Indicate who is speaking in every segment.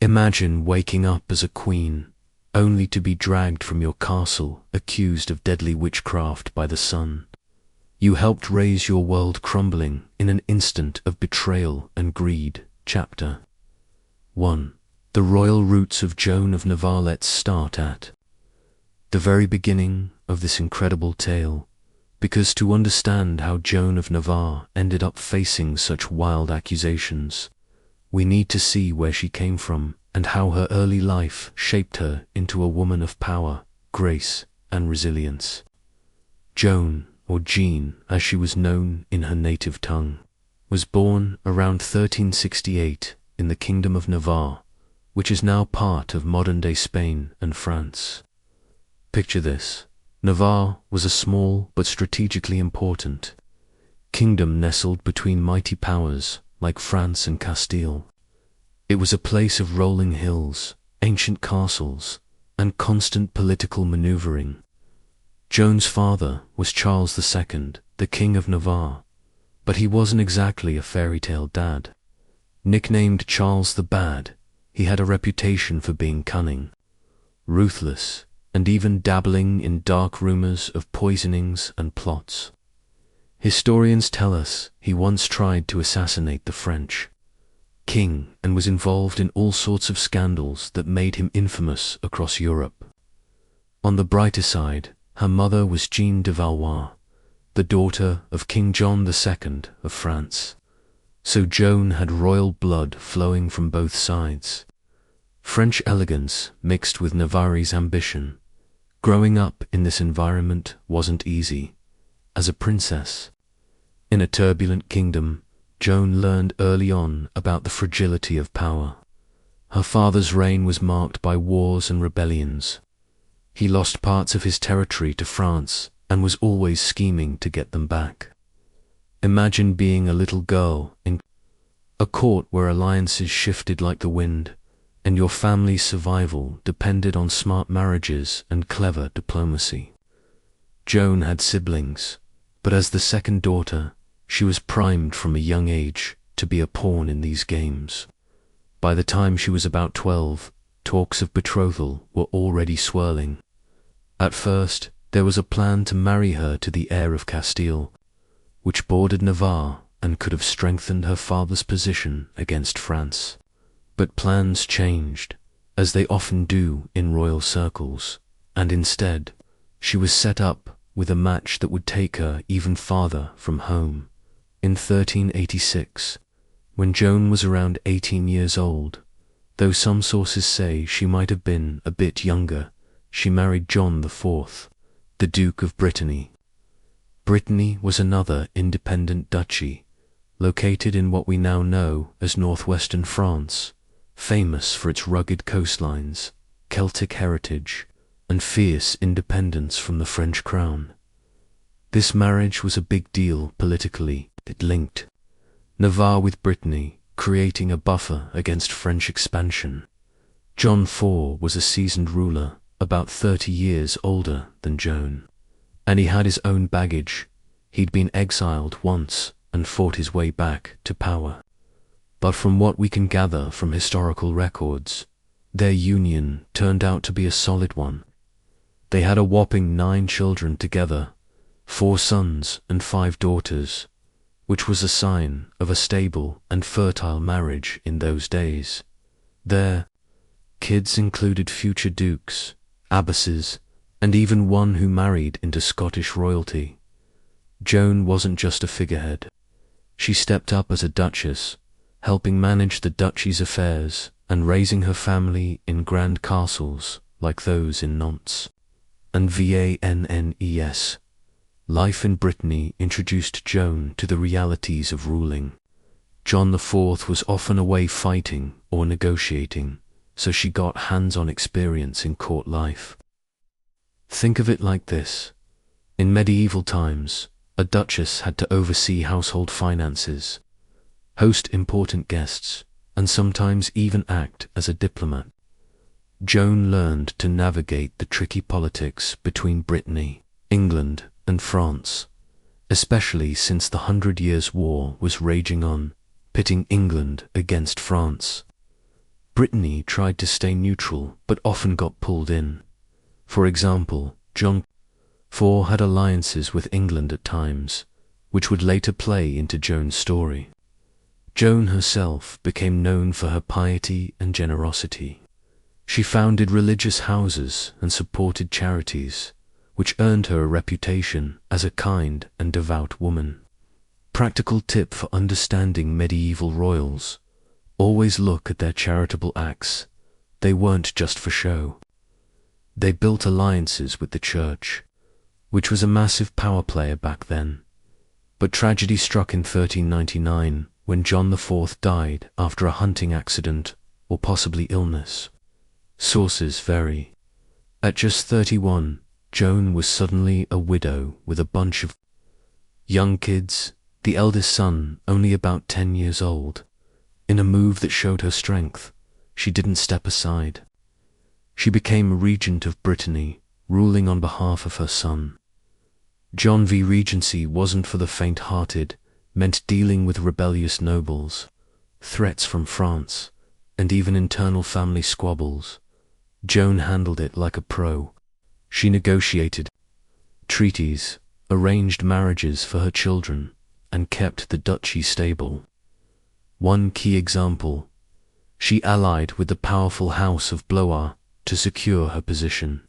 Speaker 1: Imagine waking up as a queen, only to be dragged from your castle accused of deadly witchcraft by the sun. You helped raise your world crumbling in an instant of betrayal and greed. Chapter 1. The royal roots of Joan of Navarre. Let's start at the very beginning of this incredible tale, because to understand how Joan of Navarre ended up facing such wild accusations, we need to see where she came from and how her early life shaped her into a woman of power, grace, and resilience. Joan, or Jean as she was known in her native tongue, was born around 1368 in the Kingdom of Navarre, which is now part of modern-day Spain and France. Picture this. Navarre was a small but strategically important kingdom nestled between mighty powers like France and Castile. It was a place of rolling hills, ancient castles, and constant political maneuvering. Joan's father was Charles II, the King of Navarre, but he wasn't exactly a fairy tale dad. Nicknamed Charles the Bad, he had a reputation for being cunning, ruthless, and even dabbling in dark rumors of poisonings and plots. Historians tell us he once tried to assassinate the French king and was involved in all sorts of scandals that made him infamous across Europe. On the brighter side, her mother was Jeanne de Valois, the daughter of King John II of France. So Joan had royal blood flowing from both sides. French elegance mixed with Navarrese ambition. Growing up in this environment wasn't easy. As a princess in a turbulent kingdom, Joan learned early on about the fragility of power. Her father's reign was marked by wars and rebellions. He lost parts of his territory to France and was always scheming to get them back. Imagine being a little girl in a court where alliances shifted like the wind, and your family's survival depended on smart marriages and clever diplomacy. Joan had siblings, but as the second daughter, she was primed from a young age to be a pawn in these games. By the time she was about 12, talks of betrothal were already swirling. At first, there was a plan to marry her to the heir of Castile, which bordered Navarre and could have strengthened her father's position against France. But plans changed, as they often do in royal circles, and instead, she was set up with a match that would take her even farther from home. In 1386, when Joan was around 18 years old, though some sources say she might have been a bit younger, she married John IV, the Duke of Brittany. Brittany was another independent duchy, located in what we now know as northwestern France, famous for its rugged coastlines, Celtic heritage, and fierce independence from the French crown. This marriage was a big deal politically. It linked Navarre with Brittany, creating a buffer against French expansion. John IV was a seasoned ruler, about 30 years older than Joan, and he had his own baggage. He'd been exiled once and fought his way back to power. But from what we can gather from historical records, their union turned out to be a solid one. They had a whopping 9 children together, 4 sons and 5 daughters, which was a sign of a stable and fertile marriage in those days. Their kids included future dukes, abbesses, and even one who married into Scottish royalty. Joan wasn't just a figurehead. She stepped up as a duchess, helping manage the duchy's affairs and raising her family in grand castles like those in Nantes and Vannes. Life in Brittany introduced Joan to the realities of ruling. John IV was often away fighting or negotiating, so she got hands-on experience in court life. Think of it like this. In medieval times, a duchess had to oversee household finances, host important guests, and sometimes even act as a diplomat. Joan learned to navigate the tricky politics between Brittany, England, and France, especially since the 100 Years' War was raging on, pitting England against France. Brittany tried to stay neutral but often got pulled in. For example, Joan of Navarre had alliances with England at times, which would later play into Joan's story. Joan herself became known for her piety and generosity. She founded religious houses and supported charities, which earned her a reputation as a kind and devout woman. Practical tip for understanding medieval royals: always look at their charitable acts. They weren't just for show. They built alliances with the church, which was a massive power player back then. But tragedy struck in 1399 when John IV died after a hunting accident or possibly illness. Sources vary. At just 31, Joan was suddenly a widow with a bunch of young kids, the eldest son only about 10 years old. In a move that showed her strength, she didn't step aside. She became regent of Brittany, ruling on behalf of her son. John v. Regency wasn't for the faint-hearted, meant dealing with rebellious nobles, threats from France, and even internal family squabbles. Joan handled it like a pro. She negotiated treaties, arranged marriages for her children, and kept the duchy stable. One key example: she allied with the powerful House of Blois to secure her position.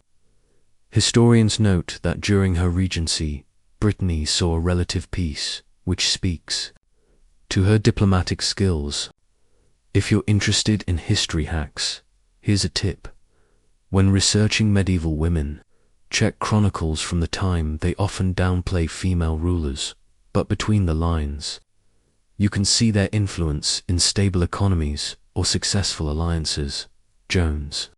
Speaker 1: Historians note that during her regency, Brittany saw relative peace, which speaks to her diplomatic skills. If you're interested in history hacks, here's a tip. When researching medieval women, check chronicles from the time. They often downplay female rulers, but between the lines, you can see their influence in stable economies or successful alliances. Joan's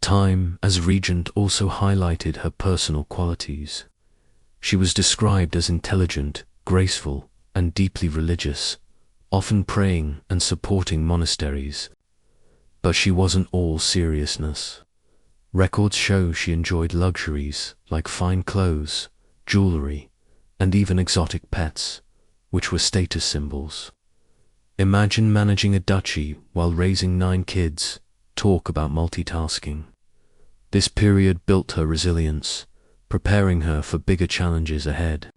Speaker 1: time as regent also highlighted her personal qualities. She was described as intelligent, graceful, and deeply religious, often praying and supporting monasteries. But she wasn't all seriousness. Records show she enjoyed luxuries like fine clothes, jewelry, and even exotic pets, which were status symbols. Imagine managing a duchy while raising 9 kids. Talk about multitasking. This period built her resilience, preparing her for bigger challenges ahead.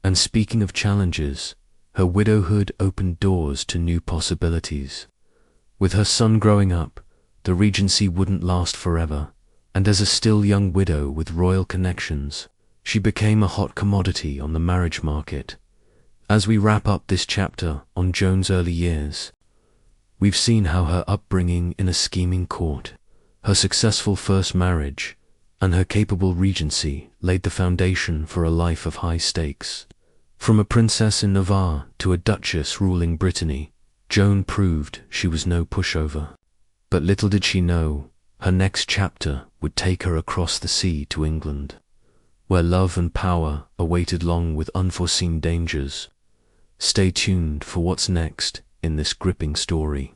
Speaker 1: And speaking of challenges, her widowhood opened doors to new possibilities. With her son growing up, the regency wouldn't last forever, and as a still young widow with royal connections, she became a hot commodity on the marriage market. As we wrap up this chapter on Joan's early years, we've seen how her upbringing in a scheming court, her successful first marriage, and her capable regency laid the foundation for a life of high stakes. From a princess in Navarre to a duchess ruling Brittany, Joan proved she was no pushover. But little did she know, her next chapter would take her across the sea to England, where love and power awaited along with unforeseen dangers. Stay tuned for what's next in this gripping story.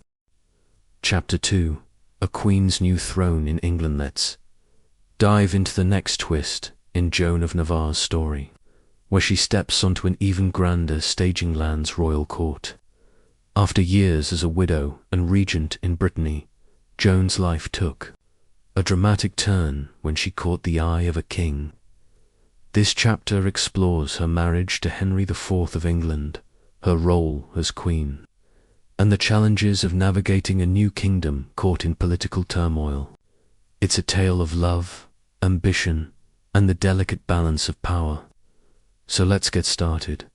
Speaker 1: Chapter 2: A Queen's New Throne in England. Let's dive into the next twist in Joan of Navarre's story, where she steps onto an even grander staging land's royal court. After years as a widow and regent in Brittany, Joan's life took a dramatic turn when she caught the eye of a king. This chapter explores her marriage to Henry IV of England, her role as queen, and the challenges of navigating a new kingdom caught in political turmoil. It's a tale of love, ambition, and the delicate balance of power. So let's get started.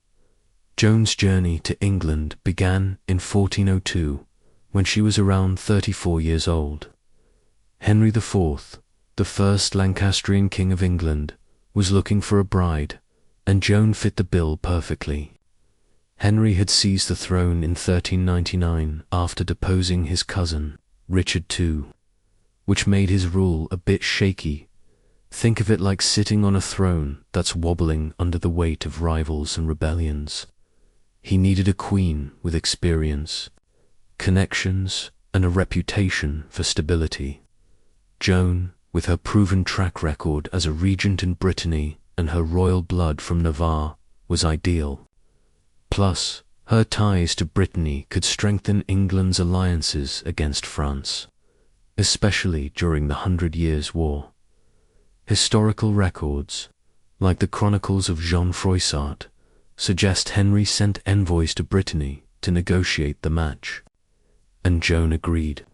Speaker 1: Joan's journey to England began in 1402, when she was around 34 years old. Henry IV, the first Lancastrian king of England, was looking for a bride, and Joan fit the bill perfectly. Henry had seized the throne in 1399 after deposing his cousin, Richard II, which made his rule a bit shaky. Think of it like sitting on a throne that's wobbling under the weight of rivals and rebellions. He needed a queen with experience, connections, and a reputation for stability. Joan, with her proven track record as a regent in Brittany and her royal blood from Navarre, was ideal. Plus, Her ties to Brittany could strengthen England's alliances against France, especially during the 100 Years' War. Historical records, like the Chronicles of Jean Froissart, suggest Henry sent envoys to Brittany to negotiate the match, and Joan agreed.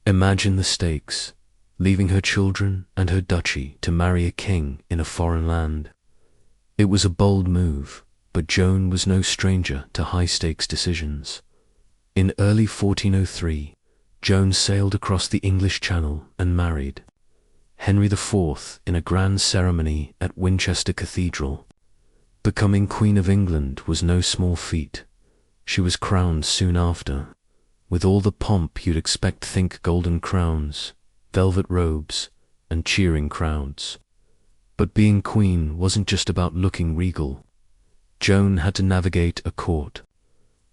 Speaker 1: Imagine the stakes, leaving her children and her duchy to marry a king in a foreign land. It was a bold move, but Joan was no stranger to high-stakes decisions. In early 1403, Joan sailed across the English Channel and married Henry IV in a grand ceremony at Winchester Cathedral. Becoming Queen of England was no small feat. She was crowned soon after, with all the pomp you'd expect. Think golden crowns, velvet robes, and cheering crowds. But being queen wasn't just about looking regal. Joan had to navigate a court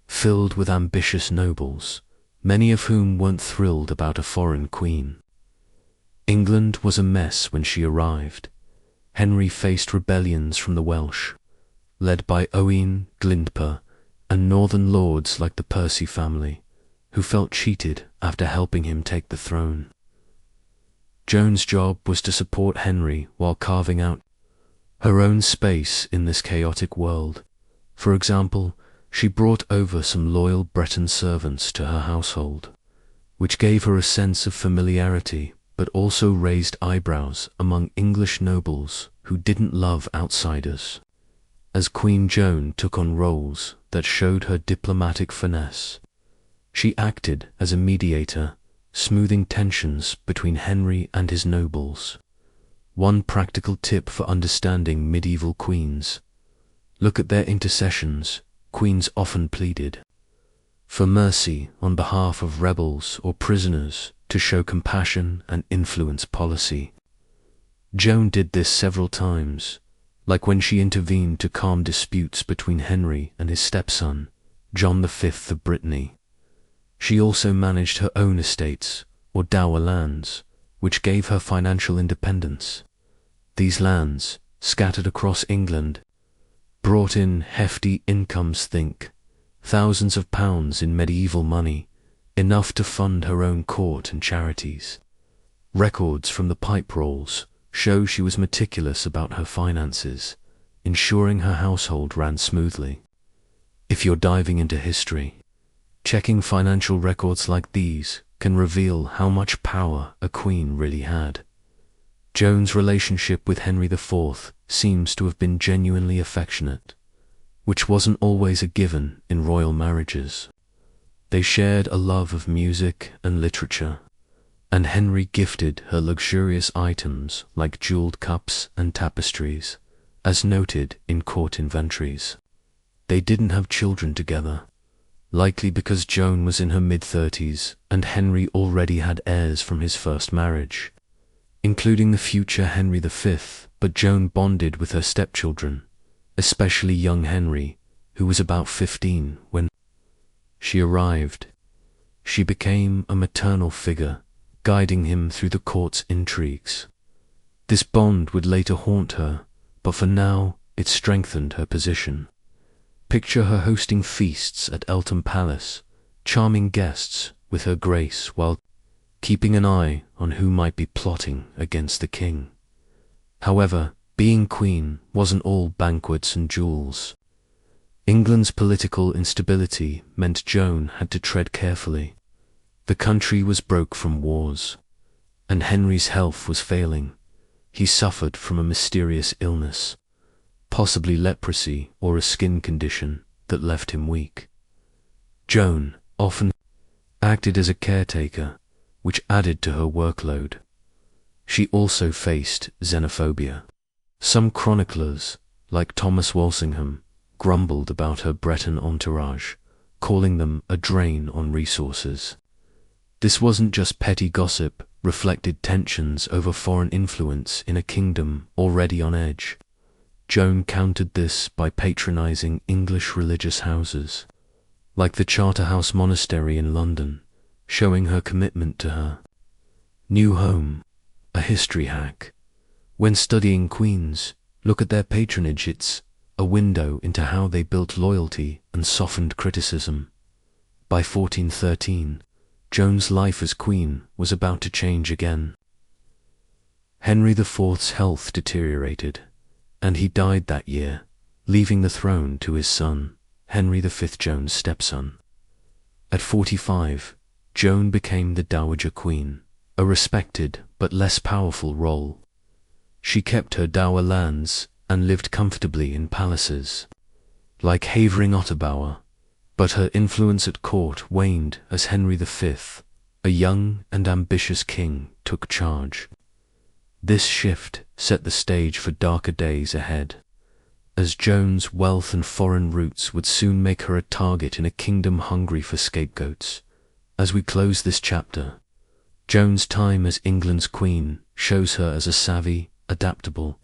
Speaker 1: filled with ambitious nobles, many of whom weren't thrilled about a foreign queen. England was a mess when she arrived. Henry faced rebellions from the Welsh, led by Owain Glyndwr, and northern lords like the Percy family, who felt cheated after helping him take the throne. Joan's job was to support Henry while carving out her own space in this chaotic world. For example, she brought over some loyal Breton servants to her household, which gave her a sense of familiarity but also raised eyebrows among English nobles who didn't love outsiders. As Queen Joan took on roles that showed her diplomatic finesse. She acted as a mediator, smoothing tensions between Henry and his nobles. One practical tip for understanding medieval queens: look at their intercessions. Queens often pleaded for mercy on behalf of rebels or prisoners to show compassion and influence policy. Joan did this several times, like when she intervened to calm disputes between Henry and his stepson, John V of Brittany. She also managed her own estates, or dower lands, which gave her financial independence. These lands, scattered across England, brought in hefty incomes. Think thousands of pounds in medieval money, enough to fund her own court and charities. Records from the pipe rolls show she was meticulous about her finances, ensuring her household ran smoothly. If you're diving into history, checking financial records like these can reveal how much power a queen really had. Joan's relationship with Henry IV seems to have been genuinely affectionate, which wasn't always a given in royal marriages. They shared a love of music and literature, and Henry gifted her luxurious items like jeweled cups and tapestries, as noted in court inventories. They didn't have children together, likely because Joan was in her mid-30s and Henry already had heirs from his first marriage, including the future Henry V, but Joan bonded with her stepchildren, especially young Henry, who was about 15 when she arrived. She became a maternal figure, guiding him through the court's intrigues. This bond would later haunt her, but for now it strengthened her position. Picture her hosting feasts at Eltham Palace, charming guests with her grace while keeping an eye on who might be plotting against the king. However, being queen wasn't all banquets and jewels. England's political instability meant Joan had to tread carefully. The country was broke from wars, and Henry's health was failing. He suffered from a mysterious illness, possibly leprosy or a skin condition that left him weak. Joan often acted as a caretaker, which added to her workload. She also faced xenophobia. Some chroniclers, like Thomas Walsingham, grumbled about her Breton entourage, calling them a drain on resources. This wasn't just petty gossip, reflected tensions over foreign influence in a kingdom already on edge. Joan countered this by patronizing English religious houses, like the Charterhouse Monastery in London, showing her commitment to her new home. A history hack: when studying queens, look at their patronage. It's a window into how they built loyalty and softened criticism. By 1413, Joan's life as queen was about to change again. Henry IV's health deteriorated, and he died that year, leaving the throne to his son, Henry V, Joan's stepson. At 45, Joan became the Dowager Queen, a respected but less powerful role. She kept her dower lands and lived comfortably in palaces, like Havering-Ottobauer, but her influence at court waned as Henry V, a young and ambitious king, took charge. This shift set the stage for darker days ahead, as Joan's wealth and foreign roots would soon make her a target in a kingdom hungry for scapegoats. As we close this chapter, Joan's time as England's queen shows her as a savvy, adaptable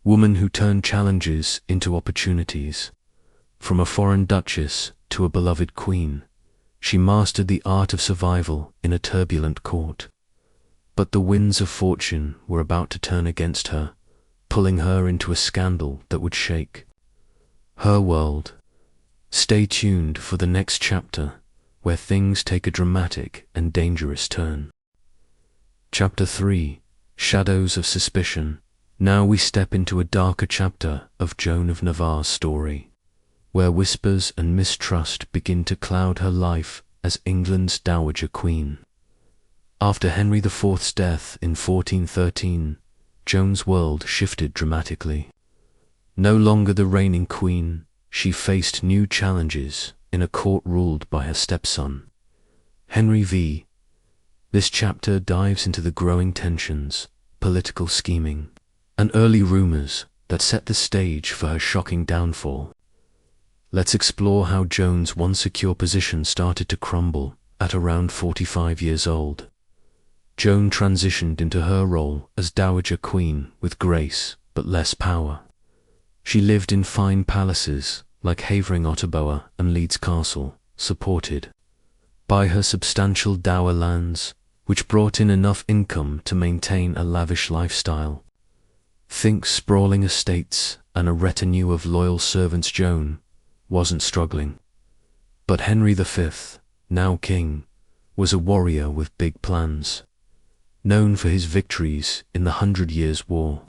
Speaker 1: woman who turned challenges into opportunities. From a foreign duchess to a beloved queen, she mastered the art of survival in a turbulent court. But the winds of fortune were about to turn against her, pulling her into a scandal that would shake her world. Stay tuned for the next chapter, where things take a dramatic and dangerous turn. Chapter 3: Shadows of Suspicion. Now we step into a darker chapter of Joan of Navarre's story, where whispers and mistrust begin to cloud her life as England's Dowager Queen. After Henry IV's death in 1413, Joan's world shifted dramatically. No longer the reigning queen, she faced new challenges in a court ruled by her stepson, Henry V. This chapter dives into the growing tensions, political scheming, and early rumors that set the stage for her shocking downfall. Let's explore how Joan's once secure position started to crumble at around 45 years old. Joan transitioned into her role as Dowager Queen with grace but less power. She lived in fine palaces like Havering-Ottobauer and Leeds Castle, supported by her substantial dower lands, which brought in enough income to maintain a lavish lifestyle. Think sprawling estates and a retinue of loyal servants. Joan wasn't struggling. But Henry V, now king, was a warrior with big plans. Known for his victories in the 100 Years' War,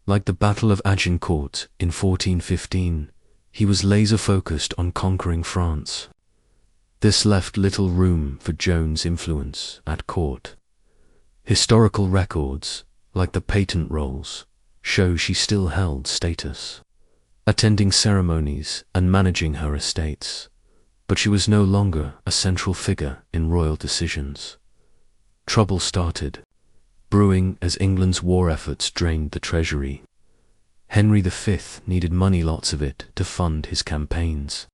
Speaker 1: like the Battle of Agincourt in 1415, he was laser-focused on conquering France. This left little room for Joan's influence at court. Historical records, like the patent rolls, show she still held status, attending ceremonies and managing her estates, but she was no longer a central figure in royal decisions. Trouble started brewing as England's war efforts drained the treasury. Henry V needed money, lots of it, to fund his campaigns.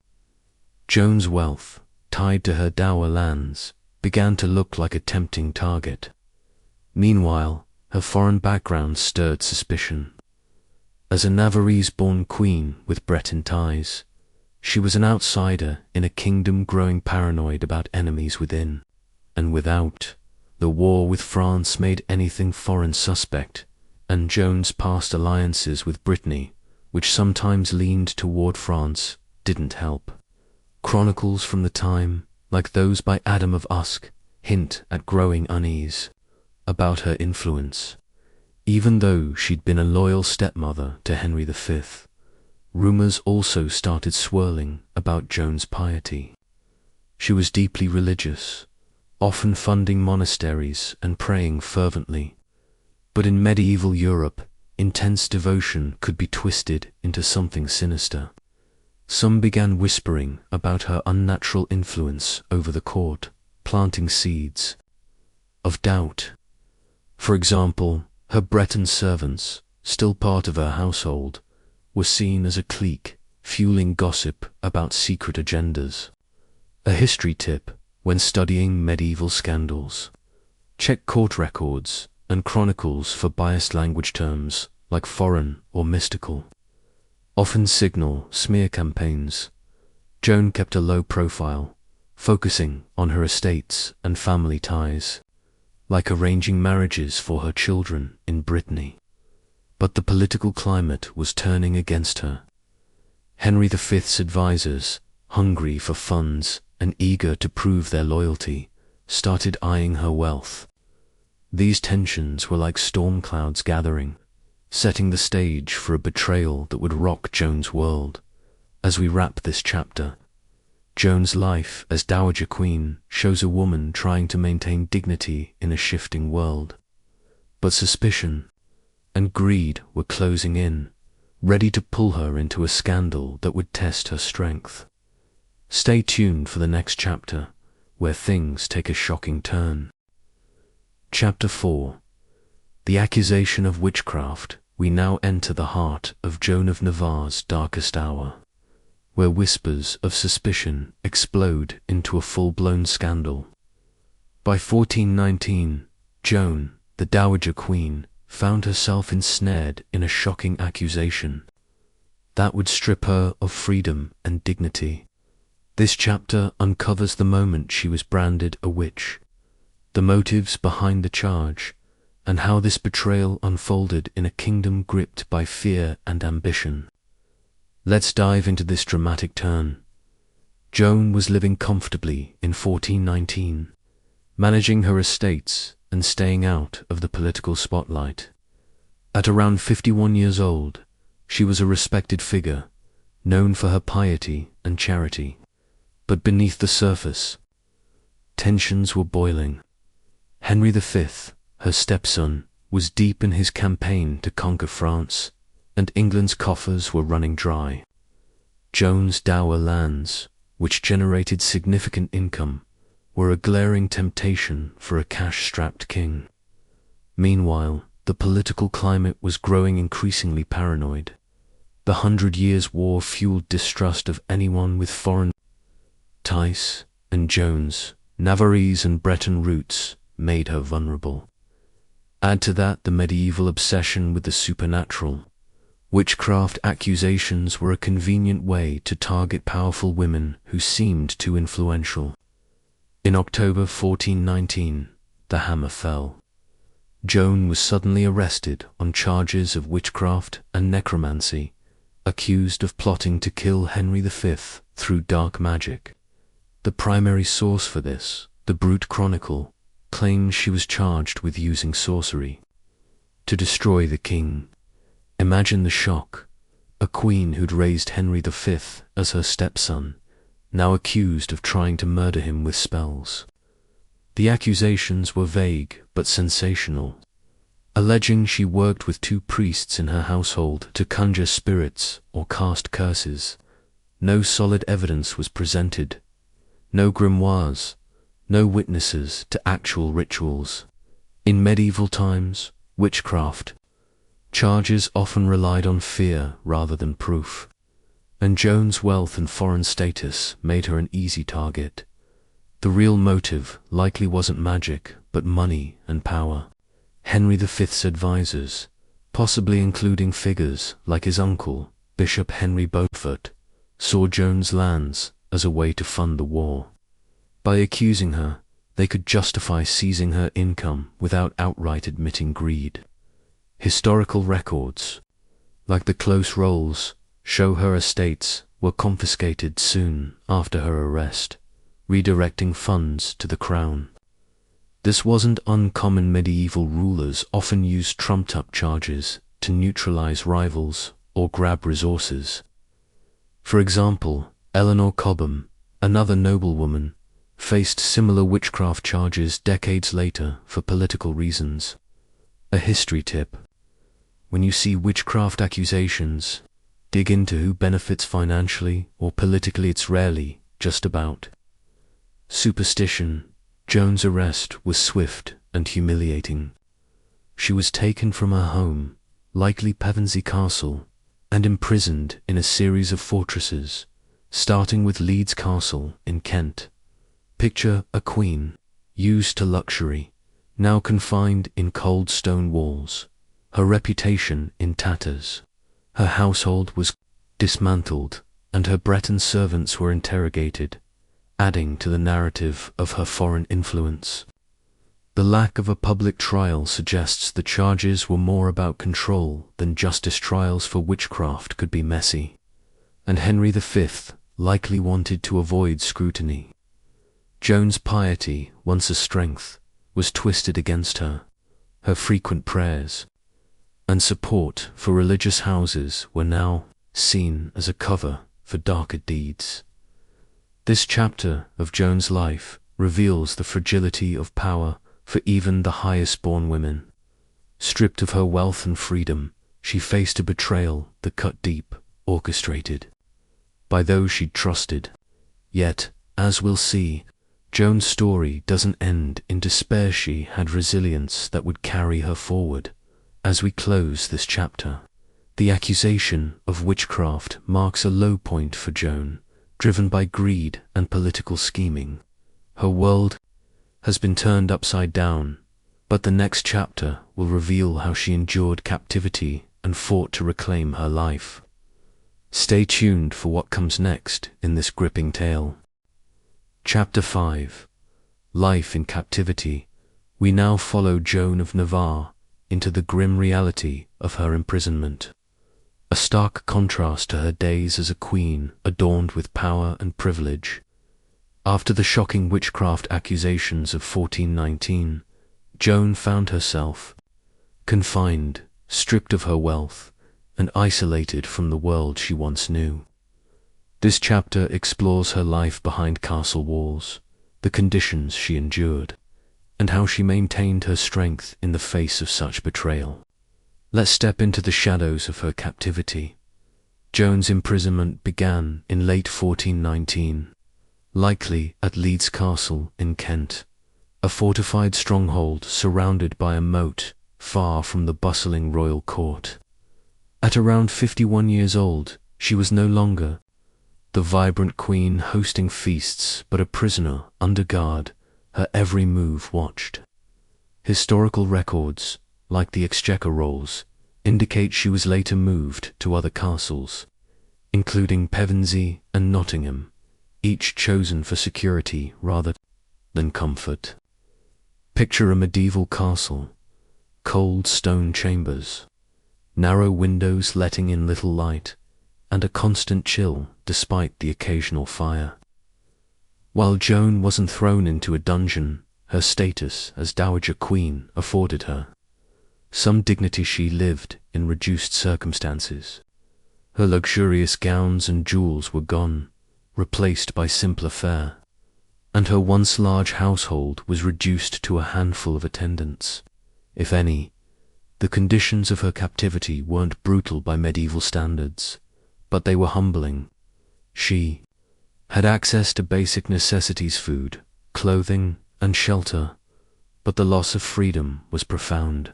Speaker 1: Joan's wealth, tied to her dower lands, began to look like a tempting target. Meanwhile, her foreign background stirred suspicion. As a Navarrese-born queen with Breton ties, she was an outsider in a kingdom growing paranoid about enemies within and without. The war with France made anything foreign suspect, and Joan's past alliances with Brittany, which sometimes leaned toward France, didn't help. Chronicles from the time, like those by Adam of Usk, hint at growing unease about her influence. Even though she'd been a loyal stepmother to Henry V, rumors also started swirling about Joan's piety. She was deeply religious, often funding monasteries and praying fervently. But in medieval Europe, intense devotion could be twisted into something sinister. Some began whispering about her unnatural influence over the court, planting seeds of doubt. For example, her Breton servants, still part of her household, were seen as a clique, fueling gossip about secret agendas. A history tip when studying medieval scandals: check court records and chronicles for biased language terms like foreign or mystical. Often signal smear campaigns. Joan kept a low profile, focusing on her estates and family ties, like arranging marriages for her children in Brittany. But the political climate was turning against her. Henry V's advisors, hungry for funds and eager to prove their loyalty, started eyeing her wealth. These tensions were like storm clouds gathering, setting the stage for a betrayal that would rock Joan's world. As we wrap this chapter, Joan's life as Dowager Queen shows a woman trying to maintain dignity in a shifting world. But suspicion and greed were closing in, ready to pull her into a scandal that would test her strength. Stay tuned for the next chapter, where things take a shocking turn. Chapter 4. The accusation of witchcraft. We now enter the heart of Joan of Navarre's darkest hour, where whispers of suspicion explode into a full-blown scandal. By 1419, Joan, the Dowager Queen, found herself ensnared in a shocking accusation that would strip her of freedom and dignity. This chapter uncovers the moment she was branded a witch, the motives behind the charge, and how this betrayal unfolded in a kingdom gripped by fear and ambition. Let's dive into this dramatic turn. Joan was living comfortably in 1419, managing her estates and staying out of the political spotlight. At around 51 years old, she was a respected figure, known for her piety and charity. But beneath the surface, tensions were boiling. Henry V, her stepson, was deep in his campaign to conquer France, and England's coffers were running dry. Joan's dower lands, which generated significant income, were a glaring temptation for a cash-strapped king. Meanwhile, the political climate was growing increasingly paranoid. The 100 Years' War fueled distrust of anyone with foreign ties, and Joan's Navarrese and Breton roots made her vulnerable. Add to that the medieval obsession with the supernatural. Witchcraft accusations were a convenient way to target powerful women who seemed too influential. In October 1419, the hammer fell. Joan was suddenly arrested on charges of witchcraft and necromancy, accused of plotting to kill Henry V through dark magic. The primary source for this, the Brute Chronicle, claims she was charged with using sorcery to destroy the king. Imagine the shock. A queen who'd raised Henry V as her stepson, now accused of trying to murder him with spells. The accusations were vague but sensational, alleging she worked with 2 priests in her household to conjure spirits or cast curses. No solid evidence was presented. No grimoires, no witnesses to actual rituals. In medieval times, witchcraft charges often relied on fear rather than proof, and Joan's wealth and foreign status made her an easy target. The real motive likely wasn't magic, but money and power. Henry V's advisors, possibly including figures like his uncle, Bishop Henry Beaufort, saw Joan's lands as a way to fund the war. By accusing her, they could justify seizing her income without outright admitting greed. Historical records, like the close rolls, show her estates were confiscated soon after her arrest, redirecting funds to the crown. This wasn't uncommon. Medieval rulers often used trumped-up charges to neutralize rivals or grab resources. For example, Eleanor Cobham, another noblewoman, faced similar witchcraft charges decades later for political reasons. A history tip: when you see witchcraft accusations, dig into who benefits financially or politically. It's rarely just about superstition. Joan's arrest was swift and humiliating. She was taken from her home, likely Pevensey Castle, and imprisoned in a series of fortresses, starting with Leeds Castle in Kent. Picture a queen, used to luxury, now confined in cold stone walls, her reputation in tatters. Her household was dismantled, and her Breton servants were interrogated, adding to the narrative of her foreign influence. The lack of a public trial suggests the charges were more about control than justice. Trials for witchcraft could be messy. and Henry V likely wanted to avoid scrutiny. Joan's piety, once a strength, was twisted against her. Her frequent prayers and support for religious houses were now seen as a cover for darker deeds. This chapter of Joan's life reveals the fragility of power for even the highest-born women. Stripped of her wealth and freedom, she faced a betrayal that cut deep, orchestrated by those she'd trusted. Yet, as we'll see, Joan's story doesn't end in despair. She had resilience that would carry her forward. As we close this chapter, the accusation of witchcraft marks a low point for Joan, driven by greed and political scheming. Her world has been turned upside down, but the next chapter will reveal how she endured captivity and fought to reclaim her life. Stay tuned for what comes next in this gripping tale. Chapter 5. Life in Captivity. We now follow Joan of Navarre into the grim reality of her imprisonment. A stark contrast to her days as a queen adorned with power and privilege. After the shocking witchcraft accusations of 1419, Joan found herself confined, stripped of her wealth, and isolated from the world she once knew. This chapter explores her life behind castle walls, the conditions she endured, and how she maintained her strength in the face of such betrayal. Let's step into the shadows of her captivity. Joan's imprisonment began in late 1419, likely at Leeds Castle in Kent, a fortified stronghold surrounded by a moat far from the bustling royal court. At around 51 years old, she was no longer the vibrant queen hosting feasts, but a prisoner under guard, her every move watched. Historical records, like the Exchequer rolls, indicate she was later moved to other castles, including Pevensey and Nottingham, each chosen for security rather than comfort. Picture a medieval castle, cold stone chambers, narrow windows letting in little light, and a constant chill despite the occasional fire. While Joan wasn't thrown into a dungeon, her status as Dowager Queen afforded her some dignity. She lived in reduced circumstances. Her luxurious gowns and jewels were gone, replaced by simpler fare, and her once large household was reduced to a handful of attendants, if any. The conditions of her captivity weren't brutal by medieval standards, but they were humbling. She had access to basic necessities: food, clothing, and shelter, but the loss of freedom was profound.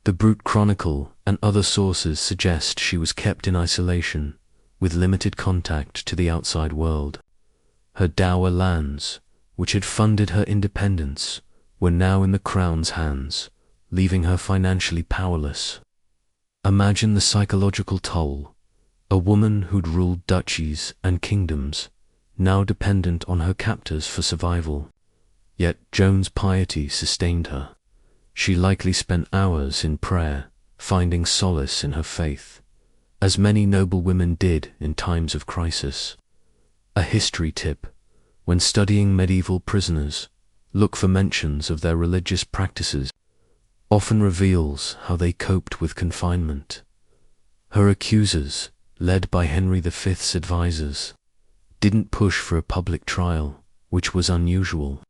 Speaker 1: The Brute Chronicle and other sources suggest she was kept in isolation, with limited contact to the outside world. Her dower lands, which had funded her independence, were now in the Crown's hands, leaving her financially powerless. Imagine the psychological toll. A woman who'd ruled duchies and kingdoms, now dependent on her captors for survival. Yet Joan's piety sustained her. She likely spent hours in prayer, finding solace in her faith, as many noble women did in times of crisis. A history tip: when studying medieval prisoners, look for mentions of their religious practices. Often reveals how they coped with confinement. Her accusers, led by Henry V's advisors, didn't push for a public trial, which was unusual.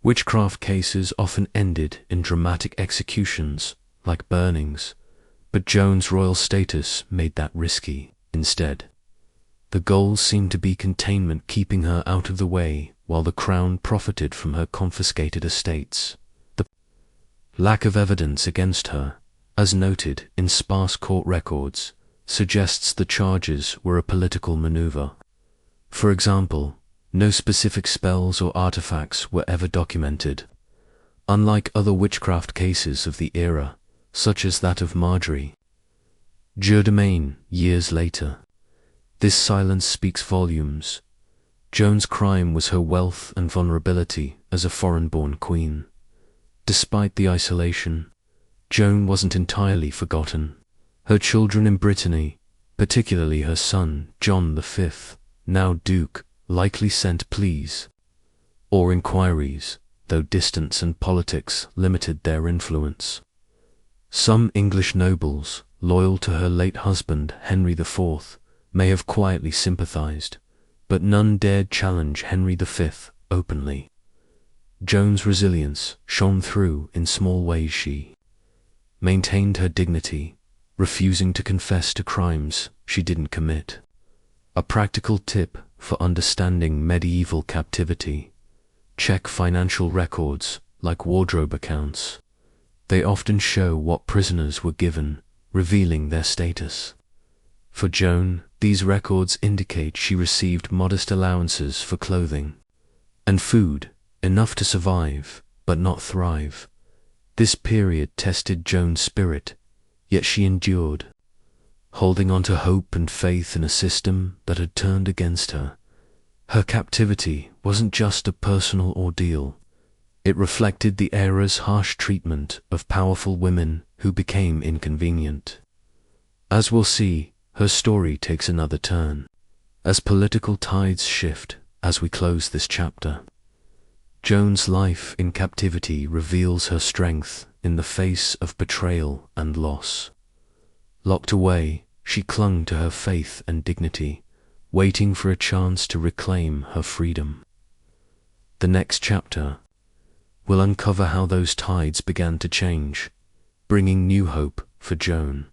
Speaker 1: Witchcraft cases often ended in dramatic executions, like burnings, but Joan's royal status made that risky. Instead, the goals seemed to be containment, keeping her out of the way while the Crown profited from her confiscated estates. The lack of evidence against her, as noted in sparse court records, suggests the charges were a political maneuver. For example, no specific spells or artifacts were ever documented. Unlike other witchcraft cases of the era, such as that of Marjorie Germain years later, this silence speaks volumes. Joan's crime was her wealth and vulnerability as a foreign-born queen. Despite the isolation, Joan wasn't entirely forgotten. Her children in Brittany, particularly her son, John V, now Duke, likely sent pleas or inquiries, though distance and politics limited their influence. Some English nobles, loyal to her late husband, Henry IV, may have quietly sympathized, but none dared challenge Henry V openly. Joan's resilience shone through in small ways. She maintained her dignity, refusing to confess to crimes she didn't commit. A practical tip for understanding medieval captivity: check financial records like wardrobe accounts. They often show what prisoners were given, revealing their status. For Joan, these records indicate she received modest allowances for clothing and food, enough to survive, but not thrive. This period tested Joan's spirit, yet she endured, holding on to hope and faith in a system that had turned against her. Her captivity wasn't just a personal ordeal. It reflected the era's harsh treatment of powerful women who became inconvenient. As we'll see, her story takes another turn as political tides shift as we close this chapter. Joan's life in captivity reveals her strength in the face of betrayal and loss. Locked away, she clung to her faith and dignity, waiting for a chance to reclaim her freedom. The next chapter will uncover how those tides began to change, bringing new hope for Joan.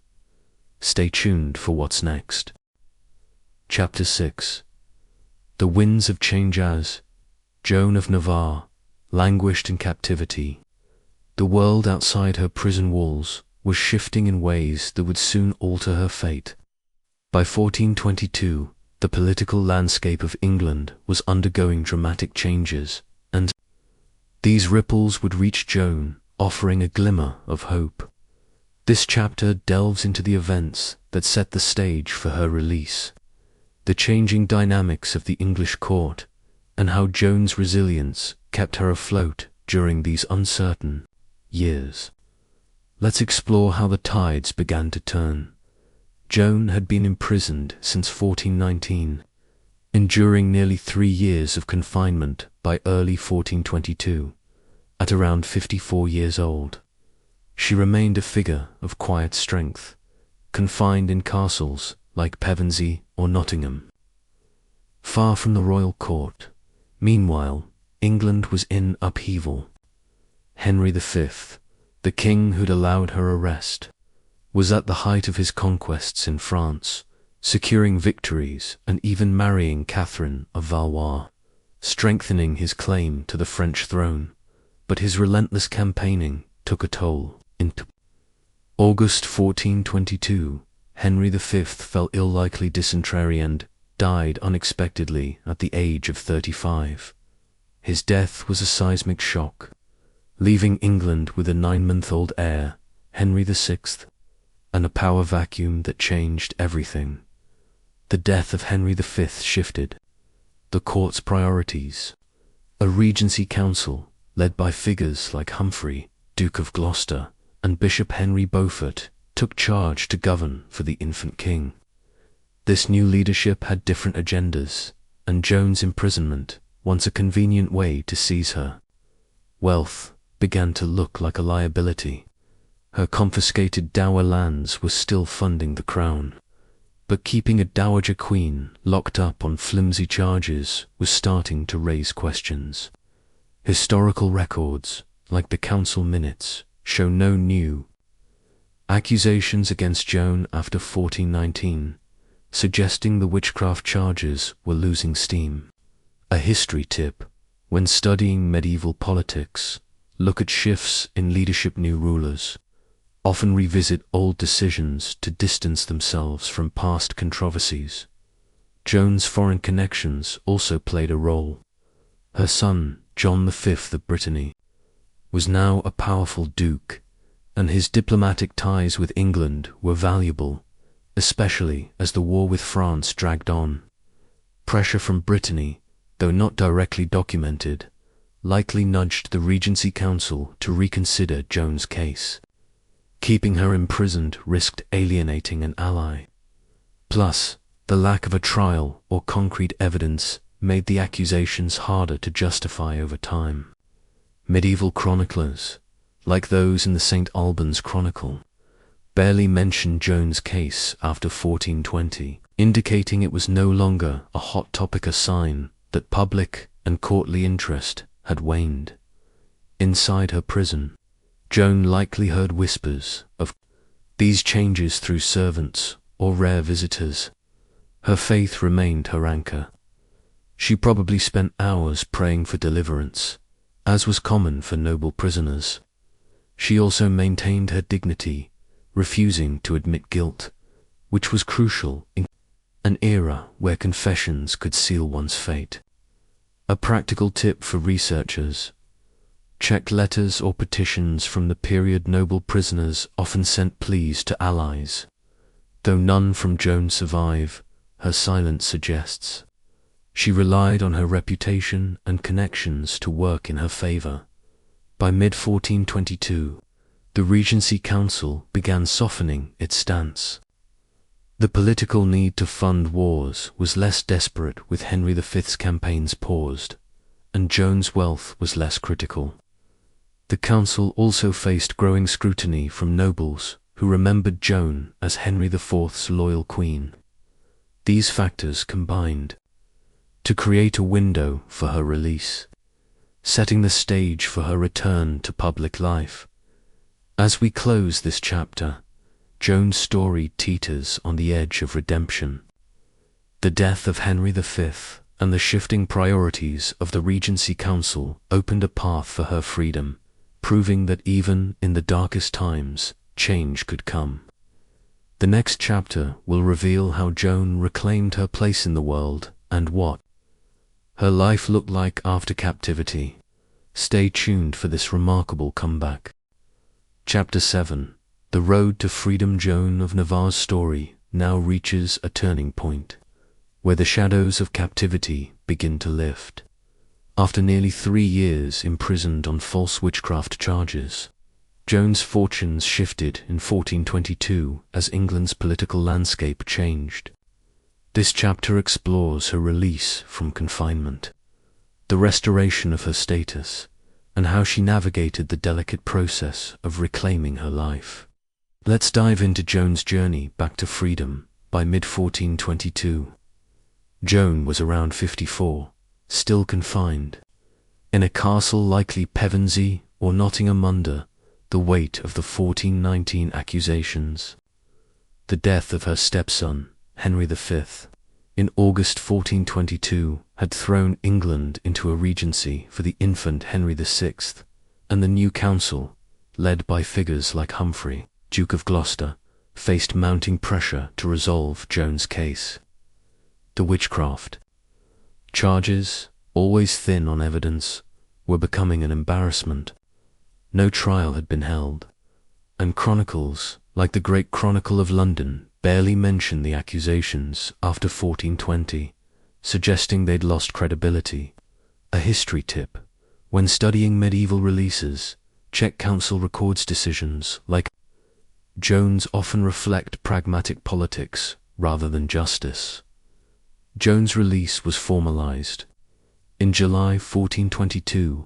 Speaker 1: Stay tuned for what's next. Chapter 6. The winds of change. As Joan of Navarre languished in captivity, the world outside her prison walls was shifting in ways that would soon alter her fate. By 1422, the political landscape of England was undergoing dramatic changes, and these ripples would reach Joan, offering a glimmer of hope. This chapter delves into the events that set the stage for her release, the changing dynamics of the English court, and how Joan's resilience kept her afloat during these uncertain years. Let's explore how the tides began to turn. Joan had been imprisoned since 1419, enduring nearly 3 years of confinement by early 1422. At around 54 years old, she remained a figure of quiet strength, confined in castles like Pevensey or Nottingham, far from the royal court. Meanwhile, England was in upheaval. Henry V, the king who'd allowed her arrest, was at the height of his conquests in France, securing victories and even marrying Catherine of Valois, strengthening his claim to the French throne. But his relentless campaigning took a toll. In August 1422, Henry V fell ill, likely dysentery, and died unexpectedly at the age of 35. His death was a seismic shock, leaving England with a 9-month-old heir, Henry VI, and a power vacuum that changed everything. The death of Henry V shifted the court's priorities. A regency council, led by figures like Humphrey, Duke of Gloucester, and Bishop Henry Beaufort, took charge to govern for the infant king. This new leadership had different agendas, and Joan's imprisonment, once a convenient way to seize her wealth, began to look like a liability. Her confiscated dower lands were still funding the crown, but keeping a dowager queen locked up on flimsy charges was starting to raise questions. Historical records, like the council minutes, show no new accusations against Joan after 1419, suggesting the witchcraft charges were losing steam. A history tip: when studying medieval politics, look at shifts in leadership. New rulers often revisit old decisions to distance themselves from past controversies. Joan's foreign connections also played a role. Her son, John V of Brittany, was now a powerful duke, and his diplomatic ties with England were valuable, especially as the war with France dragged on. Pressure from Brittany, though not directly documented, likely nudged the Regency Council to reconsider Joan's case. Keeping her imprisoned risked alienating an ally. Plus, the lack of a trial or concrete evidence made the accusations harder to justify over time. Medieval chroniclers, like those in the St. Albans Chronicle, barely mention Joan's case after 1420, indicating it was no longer a hot topic, a sign that public and courtly interest had waned. Inside her prison, Joan likely heard whispers of these changes through servants or rare visitors. Her faith remained her anchor. She probably spent hours praying for deliverance, as was common for noble prisoners. She also maintained her dignity, refusing to admit guilt, which was crucial in an era where confessions could seal one's fate. A practical tip for researchers: check letters or petitions from the period. Noble prisoners often sent pleas to allies. Though none from Joan survive, her silence suggests she relied on her reputation and connections to work in her favor. By mid-1422, the Regency Council began softening its stance. The political need to fund wars was less desperate, with Henry V's campaigns paused, and Joan's wealth was less critical. The council also faced growing scrutiny from nobles who remembered Joan as Henry IV's loyal queen. These factors combined to create a window for her release, setting the stage for her return to public life. As we close this chapter, Joan's story teeters on the edge of redemption. The death of Henry V and the shifting priorities of the Regency Council opened a path for her freedom, proving that even in the darkest times, change could come. The next chapter will reveal how Joan reclaimed her place in the world and what her life looked like after captivity. Stay tuned for this remarkable comeback. Chapter 7: The Road to Freedom. Joan of Navarre's story now reaches a turning point, where the shadows of captivity begin to lift. After nearly 3 years imprisoned on false witchcraft charges, Joan's fortunes shifted in 1422 as England's political landscape changed. This chapter explores her release from confinement, the restoration of her status, and how she navigated the delicate process of reclaiming her life. Let's dive into Joan's journey back to freedom. By mid-1422, Joan was around 54, still confined, in a castle likely Pevensey or Nottingham under the weight of the 1419 accusations. The death of her stepson, Henry V, in August 1422 had thrown England into a regency for the infant Henry VI, and the new council, led by figures like Humphrey, Duke of Gloucester, faced mounting pressure to resolve Joan's case. The witchcraft charges, always thin on evidence, were becoming an embarrassment. No trial had been held, and chronicles, like the Great Chronicle of London, barely mention the accusations after 1420, suggesting they'd lost credibility. A history tip: when studying medieval releases, check council records decisions like Joan's often reflect pragmatic politics rather than justice. Joan's release was formalized in July 1422.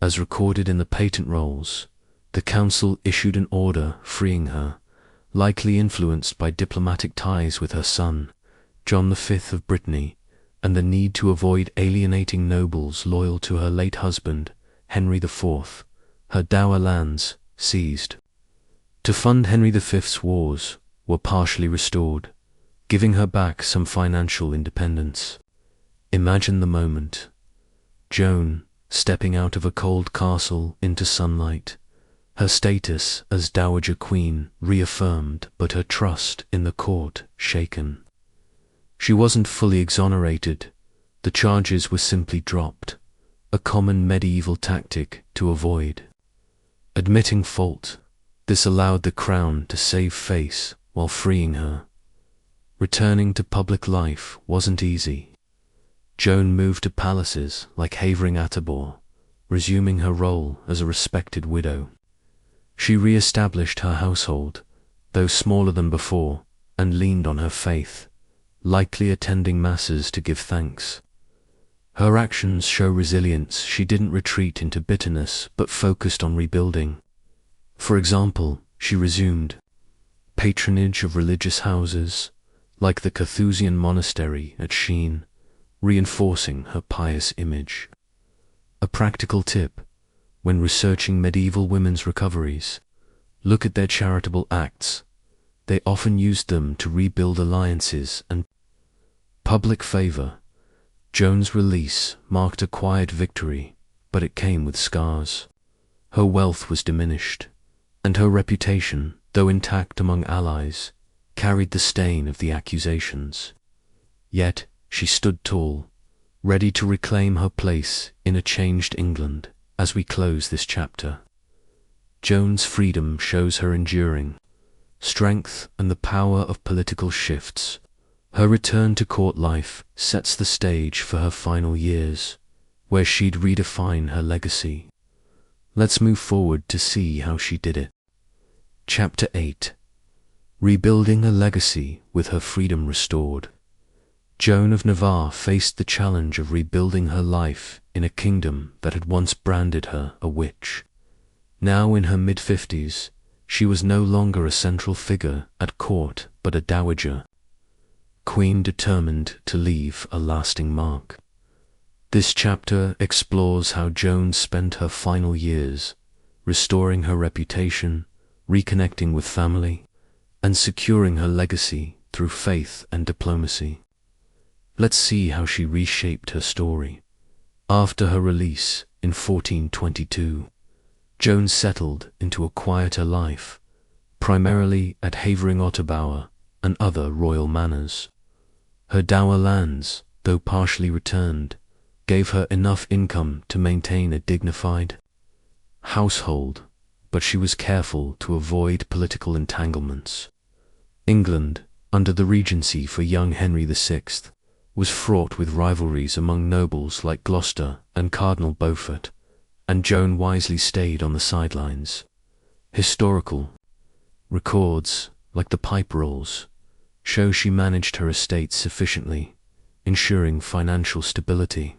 Speaker 1: As recorded in the patent rolls, the council issued an order freeing her, likely influenced by diplomatic ties with her son, John V of Brittany, and the need to avoid alienating nobles loyal to her late husband, Henry IV. Her dower lands, seized to fund Henry V's wars, were partially restored, giving her back some financial independence. Imagine the moment: Joan stepping out of a cold castle into sunlight, her status as Dowager Queen reaffirmed, but her trust in the court shaken. She wasn't fully exonerated. The charges were simply dropped, a common medieval tactic to avoid admitting fault. This allowed the crown to save face while freeing her. Returning to public life wasn't easy. Joan moved to palaces like Havering Attabor, resuming her role as a respected widow. She re-established her household, though smaller than before, and leaned on her faith, likely attending masses to give thanks. Her actions show resilience. She didn't retreat into bitterness, but focused on rebuilding. For example, she resumed patronage of religious houses, like the Carthusian monastery at Sheen, reinforcing her pious image. A practical tip: when researching medieval women's recoveries, look at their charitable acts. They often used them to rebuild alliances and public favor. Joan's release marked a quiet victory, but it came with scars. Her wealth was diminished, and her reputation, though intact among allies, carried the stain of the accusations. Yet she stood tall, ready to reclaim her place in a changed England. As we close this chapter, Joan's freedom shows her enduring strength and the power of political shifts. Her return to court life sets the stage for her final years, where she'd redefine her legacy. Let's move forward to see how she did it. Chapter 8. Rebuilding a legacy with her freedom restored. Joan of Navarre faced the challenge of rebuilding her life in a kingdom that had once branded her a witch. Now in her mid-50s, she was no longer a central figure at court but a dowager queen determined to leave a lasting mark. This chapter explores how Joan spent her final years, restoring her reputation, reconnecting with family, and securing her legacy through faith and diplomacy. Let's see how she reshaped her story. After her release in 1422, Joan settled into a quieter life, primarily at Havering-Otterbower and other royal manors. Her dower lands, though partially returned, gave her enough income to maintain a dignified household, but she was careful to avoid political entanglements. England, under the regency for young Henry VI, was fraught with rivalries among nobles like Gloucester and Cardinal Beaufort, and Joan wisely stayed on the sidelines. Historical records, like the Pipe Rolls, show she managed her estate sufficiently, ensuring financial stability.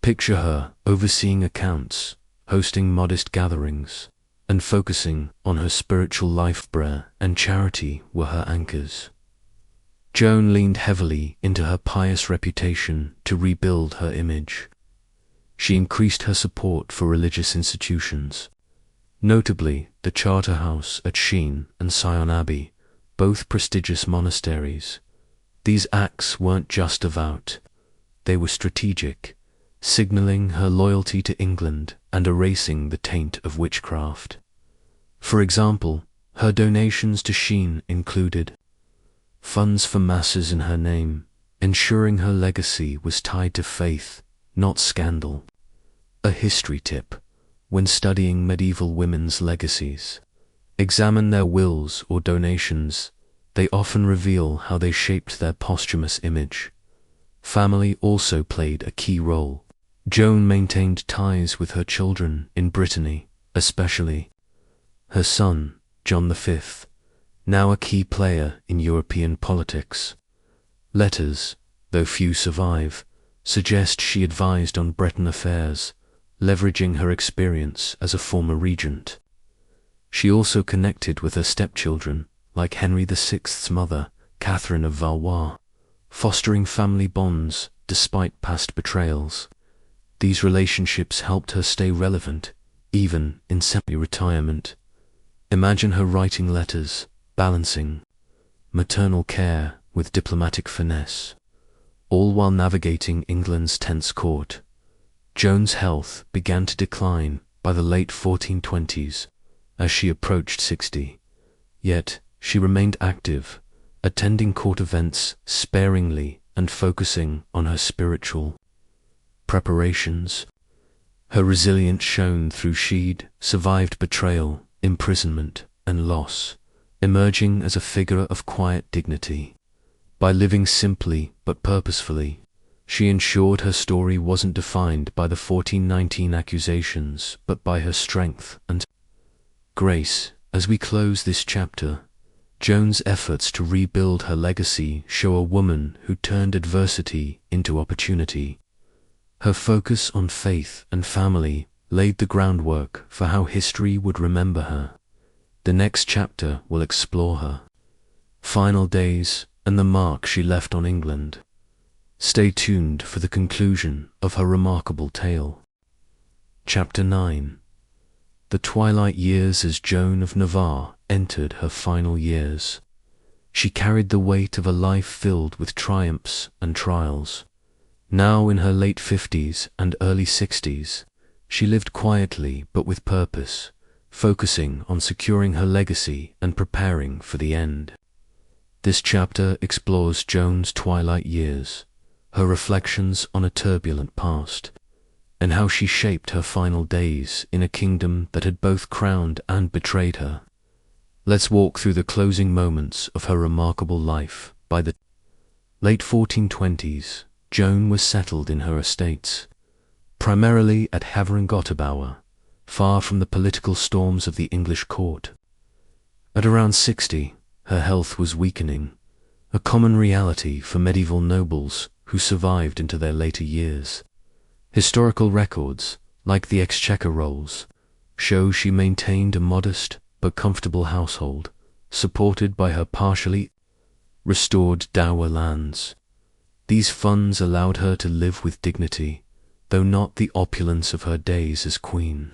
Speaker 1: Picture her overseeing accounts, hosting modest gatherings, and focusing on her spiritual life. Prayer and charity were her anchors. Joan leaned heavily into her pious reputation to rebuild her image. She increased her support for religious institutions, notably the Charterhouse at Sheen and Sion Abbey, both prestigious monasteries. These acts weren't just devout, they were strategic, signaling her loyalty to England and erasing the taint of witchcraft. For example, her donations to Sheen included funds for masses in her name, ensuring her legacy was tied to faith, not scandal. A history tip: when studying medieval women's legacies, examine their wills or donations. They often reveal how they shaped their posthumous image. Family also played a key role. Joan maintained ties with her children in Brittany, especially her son, John V, now a key player in European politics. Letters, though few survive, suggest she advised on Breton affairs, leveraging her experience as a former regent. She also connected with her stepchildren, like Henry VI's mother, Catherine of Valois, fostering family bonds despite past betrayals. These relationships helped her stay relevant, even in semi-retirement. Imagine her writing letters, balancing maternal care with diplomatic finesse, all while navigating England's tense court. Joan's health began to decline by the late 1420s as she approached 60, yet she remained active, attending court events sparingly and focusing on her spiritual preparations. Her resilience shone through she'd survived betrayal, imprisonment, and loss, emerging as a figure of quiet dignity. By living simply but purposefully, she ensured her story wasn't defined by the 1419 accusations but by her strength and grace. As we close this chapter, Joan's efforts to rebuild her legacy show a woman who turned adversity into opportunity. Her focus on faith and family laid the groundwork for how history would remember her. The next chapter will explore her final days and the mark she left on England. Stay tuned for the conclusion of her remarkable tale. Chapter 9. The twilight years as Joan of Navarre entered her final years. She carried the weight of a life filled with triumphs and trials. Now in her late 50s and early 60s, she lived quietly but with purpose, focusing on securing her legacy and preparing for the end. This chapter explores Joan's twilight years, her reflections on a turbulent past, and how she shaped her final days in a kingdom that had both crowned and betrayed her. Let's walk through the closing moments of her remarkable life. By the late 1420s, Joan was settled in her estates, primarily at Havringottebauer, far from the political storms of the English court. At around 60, her health was weakening, a common reality for medieval nobles who survived into their later years. Historical records, like the Exchequer rolls, show she maintained a modest but comfortable household, supported by her partially restored dower lands. These funds allowed her to live with dignity, though not the opulence of her days as queen.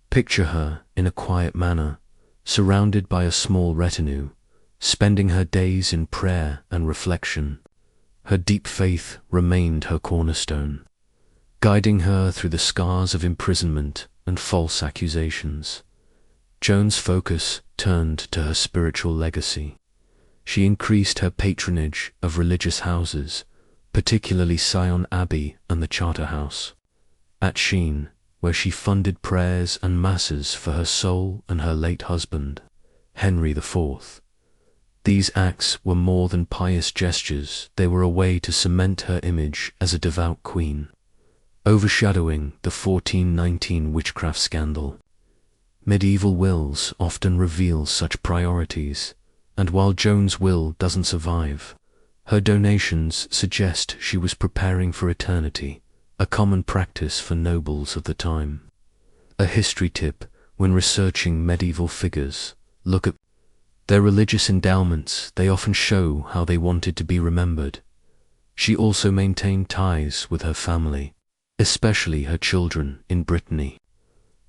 Speaker 1: Picture her in a quiet manner, surrounded by a small retinue, spending her days in prayer and reflection. Her deep faith remained her cornerstone, guiding her through the scars of imprisonment and false accusations. Joan's focus turned to her spiritual legacy. She increased her patronage of religious houses, particularly Sion Abbey and the Charterhouse. At Sheen, where she funded prayers and masses for her soul and her late husband, Henry IV. These acts were more than pious gestures, they were a way to cement her image as a devout queen, overshadowing the 1419 witchcraft scandal. Medieval wills often reveal such priorities, and while Joan's will doesn't survive, her donations suggest she was preparing for eternity, a common practice for nobles of the time. A history tip when researching medieval figures: look at their religious endowments. They often show how they wanted to be remembered. She also maintained ties with her family, especially her children in Brittany.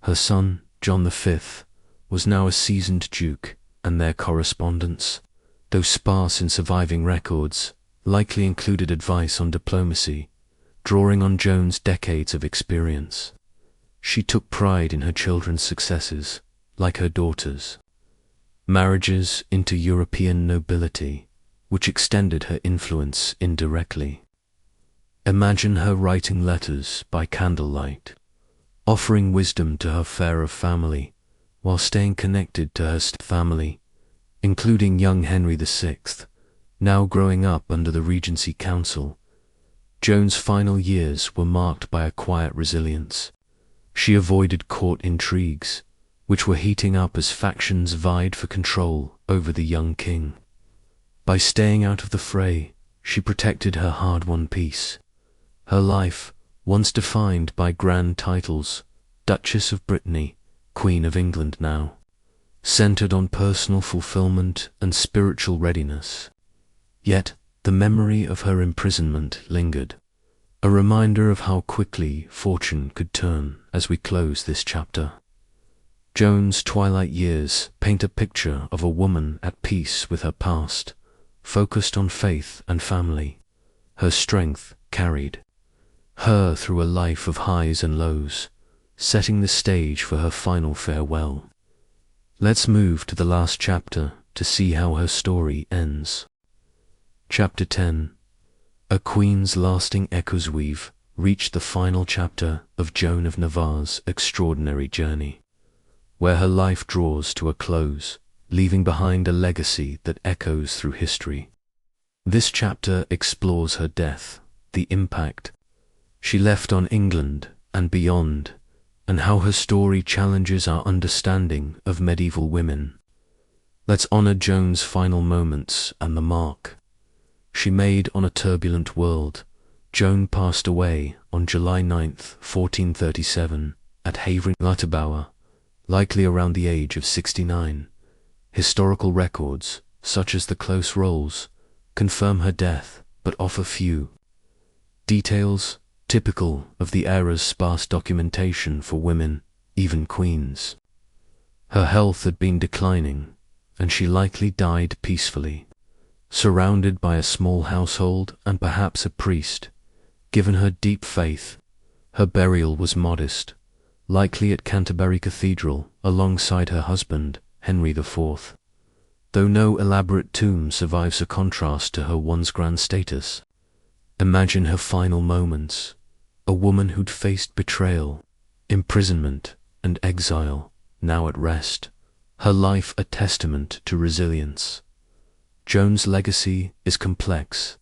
Speaker 1: Her son, John V, was now a seasoned duke, and their correspondence, though sparse in surviving records, likely included advice on diplomacy, drawing on Joan's decades of experience. She took pride in her children's successes, like her daughters' marriages into European nobility, which extended her influence indirectly. Imagine her writing letters by candlelight, offering wisdom to her fairer family, while staying connected to her family, including young Henry VI, now growing up under the Regency Council. Joan's final years were marked by a quiet resilience. She avoided court intrigues, which were heating up as factions vied for control over the young king. By staying out of the fray, she protected her hard-won peace. Her life, once defined by grand titles, Duchess of Brittany, Queen of England now, centered on personal fulfillment and spiritual readiness. Yet, the memory of her imprisonment lingered, a reminder of how quickly fortune could turn as we close this chapter. Joan's twilight years paint a picture of a woman at peace with her past, focused on faith and family. Her strength carried her through a life of highs and lows, setting the stage for her final farewell. Let's move to the last chapter to see how her story ends. Chapter 10. A Queen's lasting echoes. We've reached the final chapter of Joan of Navarre's extraordinary journey, where her life draws to a close, leaving behind a legacy that echoes through history. This chapter explores her death, the impact she left on England and beyond, and how her story challenges our understanding of medieval women. Let's honor Joan's final moments and the mark she made on a turbulent world. Joan passed away on July 9th, 1437, at Havering, likely around the age of 69. Historical records, such as the close rolls, confirm her death, but offer few details, typical of the era's sparse documentation for women, even queens. Her health had been declining, and she likely died peacefully, surrounded by a small household and perhaps a priest. Given her deep faith, her burial was modest, likely at Canterbury Cathedral alongside her husband, Henry IV. Though no elaborate tomb survives a contrast to her once grand status. Imagine her final moments, a woman who'd faced betrayal, imprisonment, and exile, now at rest, her life a testament to resilience. Joan's legacy is complex.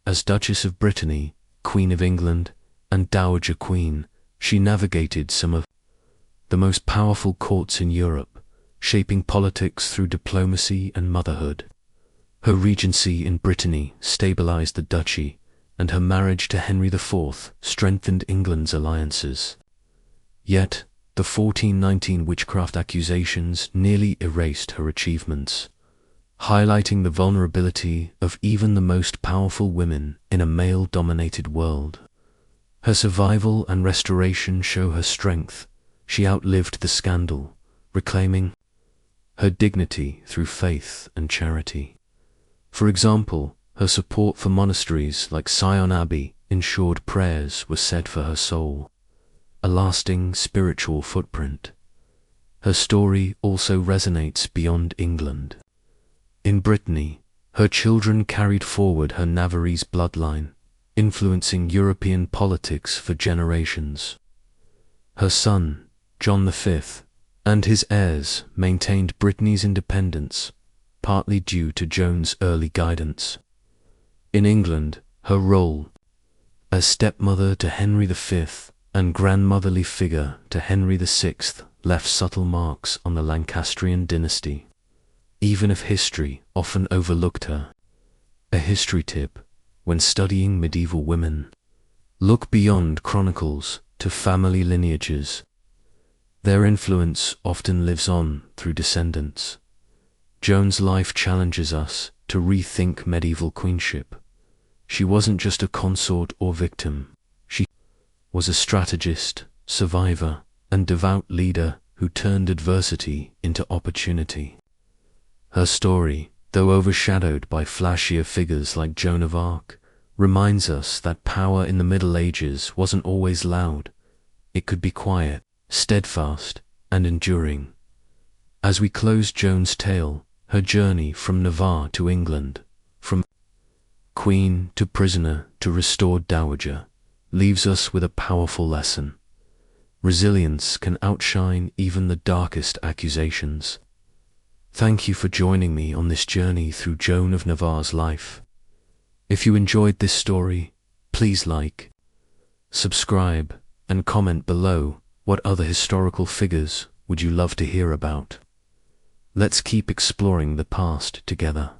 Speaker 1: As Duchess of Brittany, Queen of England, and Dowager Queen, she navigated some of the most powerful courts in Europe, shaping politics through diplomacy and motherhood. Her regency in Brittany stabilized the duchy, and her marriage to Henry IV strengthened England's alliances. Yet, the 1419 witchcraft accusations nearly erased her achievements, highlighting the vulnerability of even the most powerful women in a male-dominated world. Her survival and restoration show her strength. She outlived the scandal, reclaiming her dignity through faith and charity. For example, her support for monasteries like Sion Abbey ensured prayers were said for her soul, a lasting spiritual footprint. Her story also resonates beyond England. In Brittany, her children carried forward her Navarrese bloodline, influencing European politics for generations. Her son, John V, and his heirs maintained Brittany's independence, partly due to Joan's early guidance. In England, her role as stepmother to Henry V and grandmotherly figure to Henry VI left subtle marks on the Lancastrian dynasty, even if history often overlooked her. A history tip: when studying medieval women, look beyond chronicles to family lineages. Their influence often lives on through descendants. Joan's life challenges us to rethink medieval queenship. She wasn't just a consort or victim. She was a strategist, survivor, and devout leader who turned adversity into opportunity. Her story, though overshadowed by flashier figures like Joan of Arc, reminds us that power in the Middle Ages wasn't always loud. It could be quiet, steadfast, and enduring. As we close Joan's tale, her journey from Navarre to England, from queen to prisoner to restored dowager, leaves us with a powerful lesson. Resilience can outshine even the darkest accusations. Thank you for joining me on this journey through Joan of Navarre's life. If you enjoyed this story, please like, subscribe, and comment below. What other historical figures would you love to hear about? Let's keep exploring the past together.